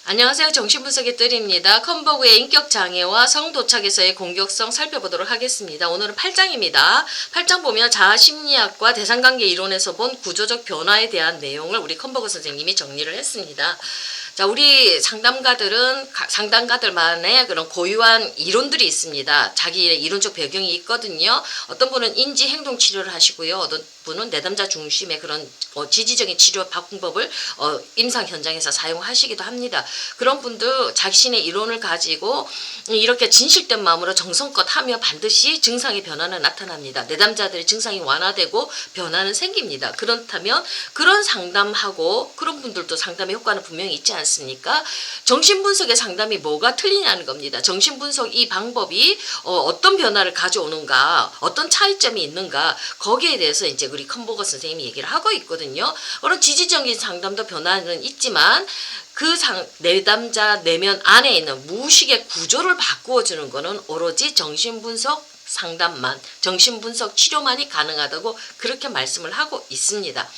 안녕하세요. 정신분석의 뜰입니다. 컨버그의 인격장애와 성도착에서의 공격성 살펴보도록 하겠습니다. 오늘은 8장입니다. 8장 보면 자아심리학과 대상관계 이론에서 본 구조적 변화에 대한 내용을 우리 컨버그 선생님이 정리를 했습니다. 자, 우리 상담가들만의 그런 고유한 이론들이 있습니다. 자기의 이론적 배경이 있거든요. 어떤 분은 인지 행동 치료를 하시고요. 어떤 분은 내담자 중심의 그런 지지적인 치료 방법을 임상 현장에서 사용하시기도 합니다. 그런 분들 자신의 이론을 가지고 이렇게 진실된 마음으로 정성껏 하면 반드시 증상의 변화는 나타납니다. 내담자들의 증상이 완화되고 변화는 생깁니다. 그렇다면 그런 상담하고 그런 분들도 상담의 효과는 분명히 있지 않습니까? 정신분석의 상담이 뭐가 틀리냐는 겁니다. 정신분석 이 방법이 어떤 변화를 가져오는가, 어떤 차이점이 있는가, 거기에 대해서 이제 우리 컨버그 선생님이 얘기를 하고 있거든요. 그런 지지적인 상담도 변화는 있지만 그 내담자 내면 안에 있는 무의식의 구조를 바꾸어주는 것은 오로지 정신분석 상담만, 정신분석 치료만이 가능하다고 그렇게 말씀을 하고 있습니다.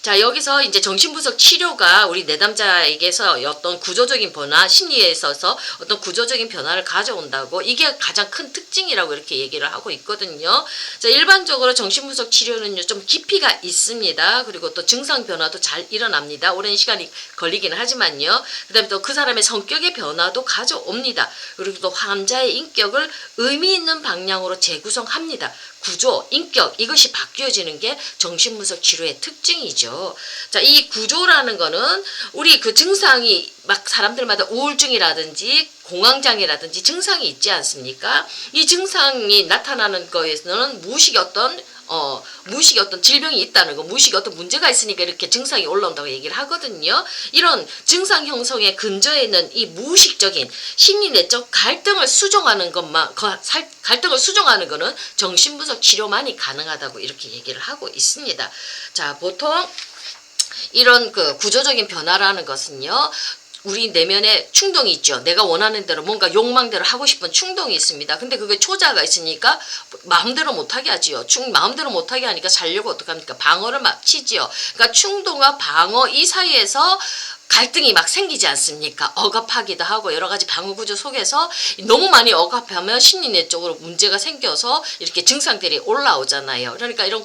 자, 여기서 이제 정신분석 치료가 우리 내담자에게서 어떤 구조적인 변화, 심리에 있어서 어떤 구조적인 변화를 가져온다고, 이게 가장 큰 특징이라고 이렇게 얘기를 하고 있거든요. 자, 일반적으로 정신분석 치료는요, 좀 깊이가 있습니다. 그리고 또 증상 변화도 잘 일어납니다. 오랜 시간이 걸리기는 하지만요. 그 다음에 또 그 사람의 성격의 변화도 가져옵니다. 그리고 또 환자의 인격을 의미 있는 방향으로 재구성합니다. 구조, 인격, 이것이 바뀌어지는 게 정신분석 치료의 특징이죠. 자, 이 구조라는 거는 우리 그 증상이 막 사람들마다 우울증이라든지 공황장애라든지 증상이 있지 않습니까? 이 증상이 나타나는 거에서는 무의식의 어떤 질병이 있다는 거, 무의식의 어떤 문제가 있으니까 이렇게 증상이 올라온다고 얘기를 하거든요. 이런 증상 형성의 근저에 있는 이 무의식적인 심리 내적 갈등을 수정하는 거는 정신분석 치료만이 가능하다고 이렇게 얘기를 하고 있습니다. 자, 보통 이런 그 구조적인 변화라는 것은요, 우리 내면에 충동이 있죠. 내가 원하는 대로 뭔가 욕망대로 하고 싶은 충동이 있습니다. 근데 그게 초자가 있으니까 마음대로 못하게 하지요. 마음대로 못하게 하니까 살려고 어떡합니까? 방어를 막 치지요. 그러니까 충동과 방어 이 사이에서 갈등이 막 생기지 않습니까? 억압하기도 하고 여러 가지 방어 구조 속에서 너무 많이 억압하면 심리 내적으로 문제가 생겨서 이렇게 증상들이 올라오잖아요. 그러니까 이런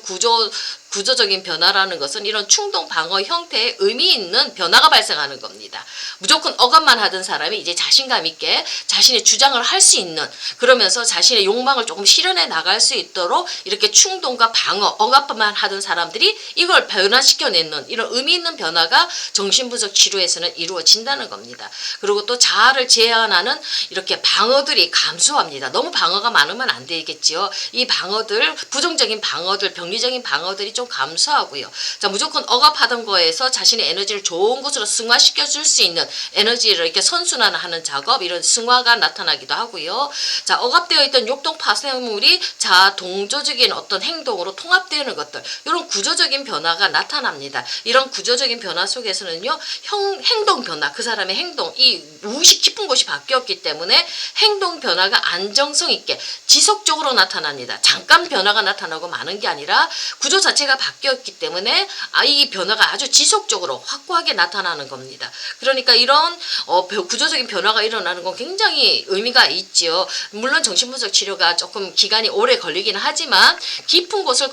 구조적인 변화라는 것은 이런 충동 방어 형태의 의미 있는 변화가 발생하는 겁니다. 무조건 억압만 하던 사람이 이제 자신감 있게 자신의 주장을 할 수 있는, 그러면서 자신의 욕망을 조금 실현해 나갈 수 있도록 이렇게 충동과 방어, 억압만 하던 사람들이 이걸 변화시켜내는 이런 의미 있는 변화가 정신분석 치료에서는 이루어진다는 겁니다. 그리고 또 자아를 제한하는 이렇게 방어들이 감소합니다. 너무 방어가 많으면 안 되겠지요. 이 방어들, 부정적인 방어들, 병리적인 방어들이 좀 감소하고요. 자, 무조건 억압하던 거에서 자신의 에너지를 좋은 곳으로 승화시켜 줄 수 있는 에너지를 이렇게 선순환하는 작업, 이런 승화가 나타나기도 하고요. 자, 억압되어 있던 욕동 파생물이 자아 동조적인 어떤 행동으로 통합되는 것들, 이런 구조적인 변화가 나타납니다. 이런 구조적인 변화 속에서는요, 행동 변화, 그 사람의 행동, 이 무의식 깊은 곳이 바뀌었기 때문에 행동 변화가 안정성 있게 지속적으로 나타납니다. 잠깐 변화가 나타나고 마는 게 아니라 구조 자체가 바뀌었기 때문에 이 변화가 아주 지속적으로 확고하게 나타나는 겁니다. 그러니까 이런 구조적인 변화가 일어나는 건 굉장히 의미가 있지요. 물론 정신분석 치료가 조금 기간이 오래 걸리긴 하지만 깊은 곳을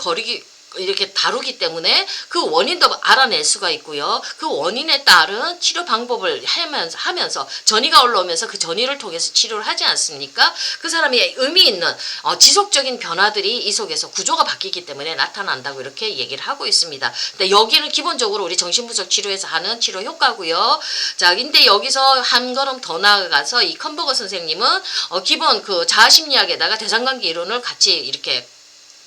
이렇게 다루기 때문에 그 원인도 알아낼 수가 있고요. 그 원인에 따른 치료 방법을 하면서 전이가 올라오면서 그 전이를 통해서 치료를 하지 않습니까? 그 사람이 의미 있는 지속적인 변화들이 이 속에서 구조가 바뀌기 때문에 나타난다고 이렇게 얘기를 하고 있습니다. 근데 여기는 기본적으로 우리 정신분석 치료에서 하는 치료 효과고요. 자, 근데 여기서 한 걸음 더 나아가서 이 컨버그 선생님은 기본 그 자아심리학에다가 대상관계 이론을 같이 이렇게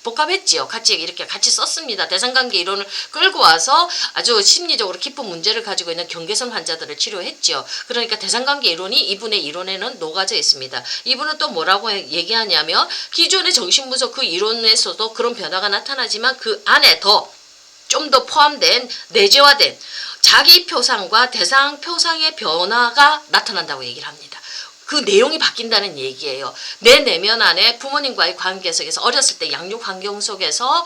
복합했지요. 같이 썼습니다. 대상관계 이론을 끌고 와서 아주 심리적으로 깊은 문제를 가지고 있는 경계선 환자들을 치료했지요. 그러니까 대상관계 이론이 이분의 이론에는 녹아져 있습니다. 이분은 또 뭐라고 얘기하냐면 기존의 정신분석 그 이론에서도 그런 변화가 나타나지만 그 안에 좀 더 포함된 내재화된 자기 표상과 대상 표상의 변화가 나타난다고 얘기를 합니다. 그 내용이 바뀐다는 얘기예요. 내 내면 안에 부모님과의 관계 속에서 어렸을 때 양육 환경 속에서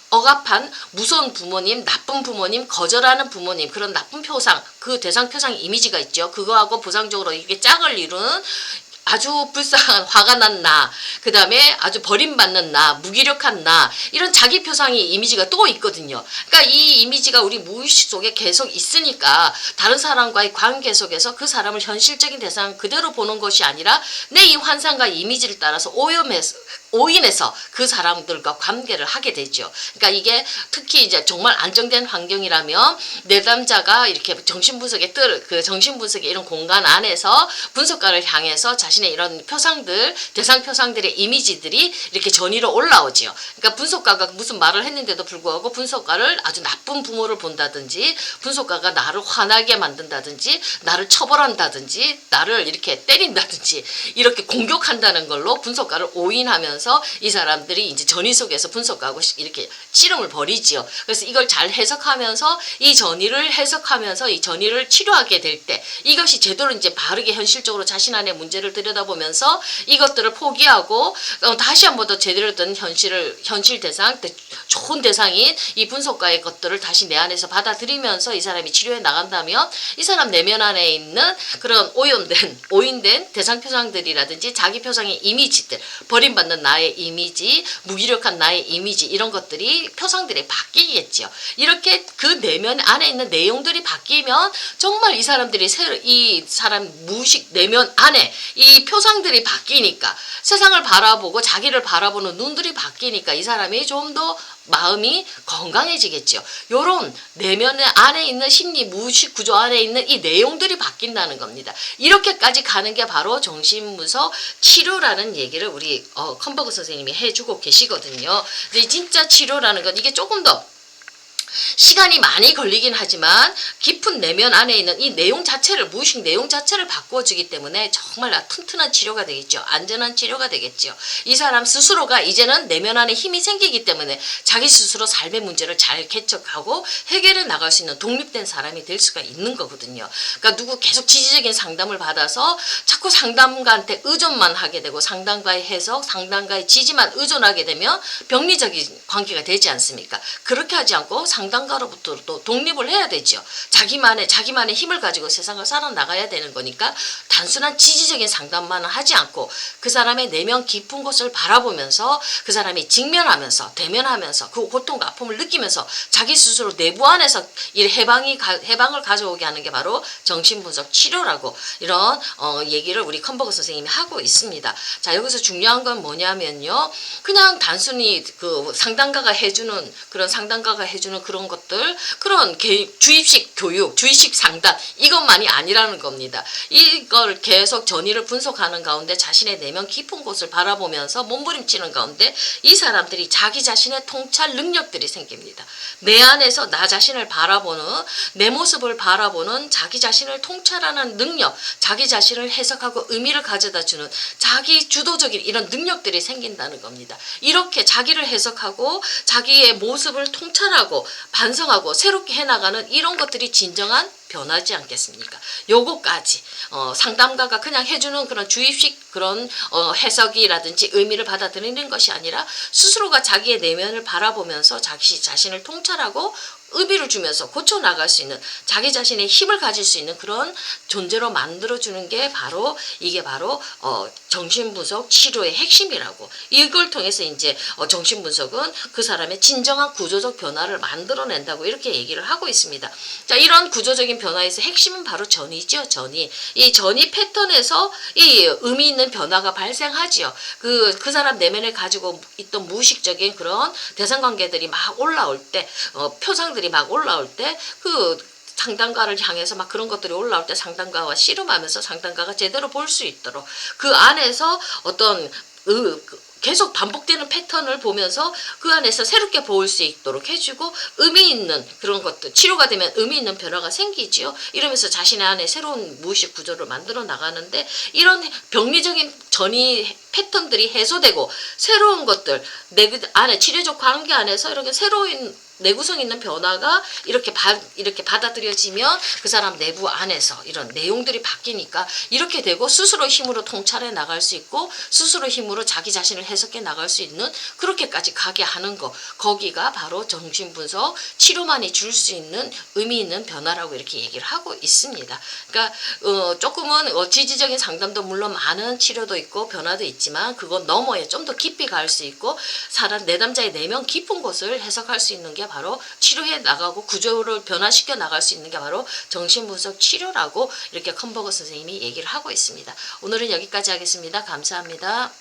억압한 무서운 부모님, 나쁜 부모님, 거절하는 부모님, 그런 나쁜 표상, 그 대상 표상 이미지가 있죠. 그거하고 보상적으로 이게 짝을 이루는 아주 불쌍한 화가 난 나, 그 다음에 아주 버림받는 나, 무기력한 나, 이런 자기 표상의 이미지가 또 있거든요. 그러니까 이 이미지가 우리 무의식 속에 계속 있으니까 다른 사람과의 관계 속에서 그 사람을 현실적인 대상 그대로 보는 것이 아니라 내 이 환상과 이미지를 따라서 오인해서 그 사람들과 관계를 하게 되죠. 그러니까 이게 특히 이제 정말 안정된 환경이라면 내담자가 이렇게 정신분석의 그 정신분석의 이런 공간 안에서 분석가를 향해서 자신의 이런 표상들, 대상 표상들의 이미지들이 이렇게 전위로 올라오지요. 그러니까 분석가가 무슨 말을 했는데도 불구하고 분석가를 아주 나쁜 부모를 본다든지, 분석가가 나를 화나게 만든다든지, 나를 처벌한다든지, 나를 이렇게 때린다든지, 이렇게 공격한다는 걸로 분석가를 오인하면서 이 사람들이 이제 전위 속에서 분석하고 이렇게 씨름을 벌이지요. 그래서 이걸 잘 해석하면서 이 전위를 해석하면서 이 전위를 치료하게 될 때 이것이 제대로 이제 바르게 현실적으로 자신 안의 문제를 들여다보면서 이것들을 포기하고 다시 한 번 더 제대로 된 현실 대상, 좋은 대상인 이 분석가의 것들을 다시 내 안에서 받아들이면서 이 사람이 치료해 나간다면 이 사람 내면 안에 있는 그런 오인된 대상 표상들이라든지 자기 표상의 이미지들, 버림받는 나의 이미지, 무기력한 나의 이미지, 이런 것들이 표상들이 바뀌겠죠. 이렇게 그 내면 안에 있는 내용들이 바뀌면 정말 이 사람들이 이 사람 무의식 내면 안에 이 표상들이 바뀌니까 세상을 바라보고 자기를 바라보는 눈들이 바뀌니까 이 사람이 좀 더 마음이 건강해지겠죠. 요런 내면 안에 있는 심리 무의식 구조 안에 있는 이 내용들이 바뀐다는 겁니다. 이렇게까지 가는 게 바로 정신분석 치료라는 얘기를 우리 컨버그 선생님이 해주고 계시거든요. 근데 진짜 치료라는 건 이게 조금 더 시간이 많이 걸리긴 하지만 깊은 내면 안에 있는 이 내용 자체를, 무의식 내용 자체를 바꿔주기 때문에 정말 튼튼한 치료가 되겠죠. 안전한 치료가 되겠죠. 이 사람 스스로가 이제는 내면 안에 힘이 생기기 때문에 자기 스스로 삶의 문제를 잘 개척하고 해결해 나갈 수 있는 독립된 사람이 될 수가 있는 거거든요. 그러니까 누구 계속 지지적인 상담을 받아서 자꾸 상담가한테 의존만 하게 되고 상담가의 해석, 상담가의 지지만 의존하게 되면 병리적인 관계가 되지 않습니까? 그렇게 하지 않고 상담가로부터 또 독립을 해야 되죠. 자기만의 힘을 가지고 세상을 살아나가야 되는 거니까 단순한 지지적인 상담만 하지 않고 그 사람의 내면 깊은 곳을 바라보면서 그 사람이 직면하면서 대면하면서 그 고통과 아픔을 느끼면서 자기 스스로 내부 안에서 이 해방을 가져오게 하는 게 바로 정신분석 치료라고 이런 얘기를 우리 컨버그 선생님이 하고 있습니다. 자, 여기서 중요한 건 뭐냐면요. 그냥 단순히 그 상담가가 해주는 그런 것들, 그런 주입식 교육, 주입식 상담, 이것만이 아니라는 겁니다. 이걸 계속 전의를 분석하는 가운데 자신의 내면 깊은 곳을 바라보면서 몸부림치는 가운데 이 사람들이 자기 자신의 통찰 능력들이 생깁니다. 내 안에서 나 자신을 바라보는, 내 모습을 바라보는 자기 자신을 통찰하는 능력, 자기 자신을 해석하고 의미를 가져다주는 자기 주도적인 이런 능력들이 생긴다는 겁니다. 이렇게 자기를 해석하고 자기의 모습을 통찰하고 반성하고 새롭게 해나가는 이런 것들이 진정한 변하지 않겠습니까? 요거까지 상담가가 그냥 해주는 그런 주입식 그런 해석이라든지 의미를 받아들이는 것이 아니라 스스로가 자기의 내면을 바라보면서 자기 자신을 통찰하고 의미를 주면서 고쳐나갈 수 있는 자기 자신의 힘을 가질 수 있는 그런 존재로 만들어주는 게 바로 이게 바로 정신분석 치료의 핵심이라고. 이걸 통해서 이제 정신분석은 그 사람의 진정한 구조적 변화를 만들어낸다고 이렇게 얘기를 하고 있습니다. 자, 이런 구조적인 변화에서 핵심은 바로 전이죠. 전이. 이 전이 패턴에서 이 의미 있는 변화가 발생하지요. 그 사람 내면에 가지고 있던 무의식적인 그런 대상관계들이 막 올라올 때, 표상들이 막 올라올 때, 상담가를 향해서 막 그런 것들이 올라올 때 상담가와 씨름하면서 상담가가 제대로 볼 수 있도록 그 안에서 어떤 계속 반복되는 패턴을 보면서 그 안에서 새롭게 보일 수 있도록 해주고 의미 있는 그런 것들, 치료가 되면 의미 있는 변화가 생기지요. 이러면서 자신의 안에 새로운 무의식 구조를 만들어 나가는데 이런 병리적인 전이 패턴들이 해소되고 새로운 것들, 내 안에 치료적 관계 안에서 이렇게 새로운 내구성 있는 변화가 이렇게 받아들여지면 그 사람 내부 안에서 이런 내용들이 바뀌니까 이렇게 되고 스스로 힘으로 통찰해 나갈 수 있고 스스로 힘으로 자기 자신을 해석해 나갈 수 있는 그렇게까지 가게 하는 거, 거기가 바로 정신분석 치료만이 줄 수 있는 의미 있는 변화라고 이렇게 얘기를 하고 있습니다. 그러니까 조금은 지지적인 상담도 물론 많은 치료도 있고 변화도 있지만 그건 너머에 좀 더 깊이 갈 수 있고 사람 내담자의 내면 깊은 곳을 해석할 수 있는 게 바로 치료해 나가고 구조를 변화시켜 나갈 수 있는 게 바로 정신분석 치료라고 이렇게 컴버거 선생님이 얘기를 하고 있습니다. 오늘은 여기까지 하겠습니다. 감사합니다.